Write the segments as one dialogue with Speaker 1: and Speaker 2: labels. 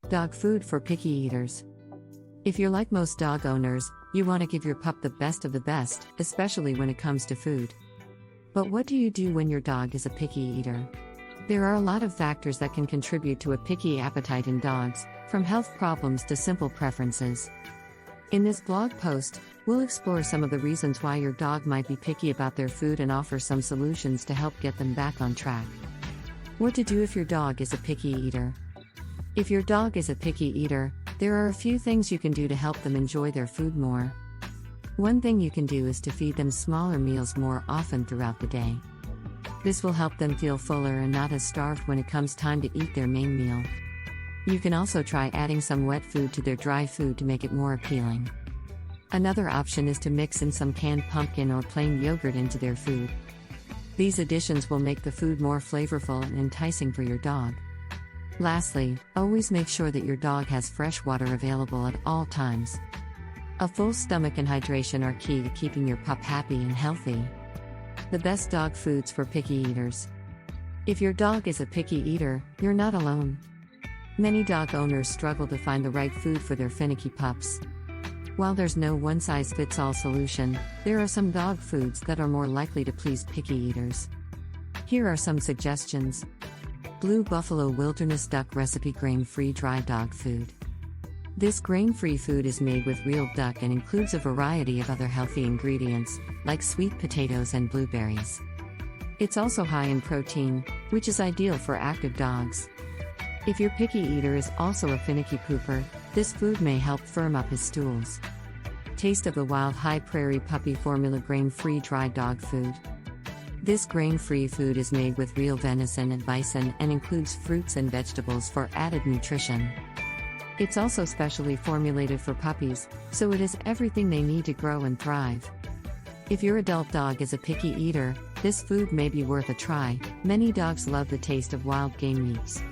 Speaker 1: Dog food for picky eaters. If you're like most dog owners, you want to give your pup the best of the best, especially when it comes to food. But what do you do when your dog is a picky eater? There are a lot of factors that can contribute to a picky appetite in dogs, from health problems to simple preferences. In this blog post, we'll explore some of the reasons why your dog might be picky about their food and offer some solutions to help get them back on track. What to do if your dog is a picky eater. If your dog is a picky eater, there are a few things you can do to help them enjoy their food more. One thing you can do is to feed them smaller meals more often throughout the day. This will help them feel fuller and not as starved when it comes time to eat their main meal. You can also try adding some wet food to their dry food to make it more appealing. Another option is to mix in some canned pumpkin or plain yogurt into their food. These additions will make the food more flavorful and enticing for your dog. Lastly, always make sure that your dog has fresh water available at all times. A full stomach and hydration are key to keeping your pup happy and healthy. The best dog foods for picky eaters. If your dog is a picky eater, you're not alone. Many dog owners struggle to find the right food for their finicky pups. While there's no one-size-fits-all solution, there are some dog foods that are more likely to please picky eaters. Here are some suggestions. Blue Buffalo Wilderness Duck Recipe Grain-Free Dry Dog Food. This grain-free food is made with real duck and includes a variety of other healthy ingredients, like sweet potatoes and blueberries. It's also high in protein, which is ideal for active dogs. If your picky eater is also a finicky pooper, this food may help firm up his stools. Taste of the Wild High Prairie Puppy Formula Grain-Free Dry Dog Food. This grain-free food is made with real venison and bison and includes fruits and vegetables for added nutrition. It's also specially formulated for puppies, so it has everything they need to grow and thrive. If your adult dog is a picky eater, this food may be worth a try. Many dogs love the taste of wild game meats.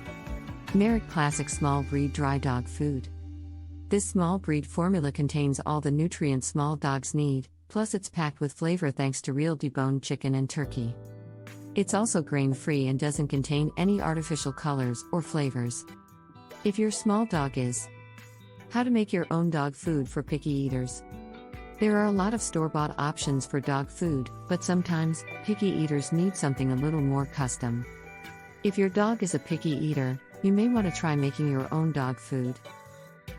Speaker 1: Merit Classic Small Breed Dry Dog Food. This small breed formula contains all the nutrients small dogs need, plus it's packed with flavor thanks to real deboned chicken and turkey. It's also grain-free and doesn't contain any artificial colors or flavors. If your small dog is. How to make your own dog food for picky eaters. There are a lot of store-bought options for dog food, but sometimes, picky eaters need something a little more custom. If your dog is a picky eater, you may want to try making your own dog food.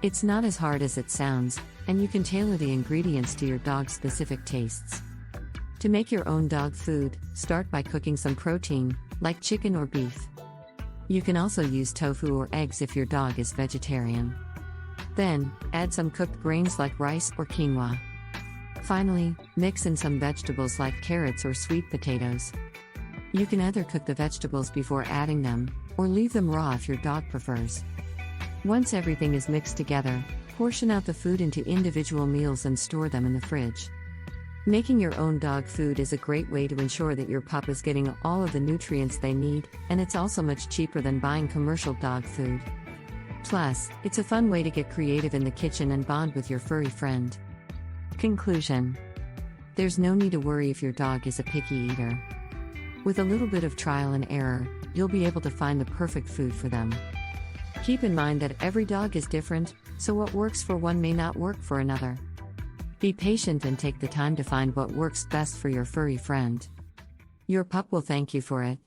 Speaker 1: It's not as hard as it sounds, and you can tailor the ingredients to your dog's specific tastes. To make your own dog food, start by cooking some protein, like chicken or beef. You can also use tofu or eggs if your dog is vegetarian. Then, add some cooked grains like rice or quinoa. Finally, mix in some vegetables like carrots or sweet potatoes. You can either cook the vegetables before adding them, or leave them raw if your dog prefers. Once everything is mixed together, portion out the food into individual meals and store them in the fridge. Making your own dog food is a great way to ensure that your pup is getting all of the nutrients they need, and it's also much cheaper than buying commercial dog food. Plus, it's a fun way to get creative in the kitchen and bond with your furry friend. Conclusion. There's no need to worry if your dog is a picky eater. With a little bit of trial and error, you'll be able to find the perfect food for them. Keep in mind that every dog is different, so what works for one may not work for another. Be patient and take the time to find what works best for your furry friend. Your pup will thank you for it.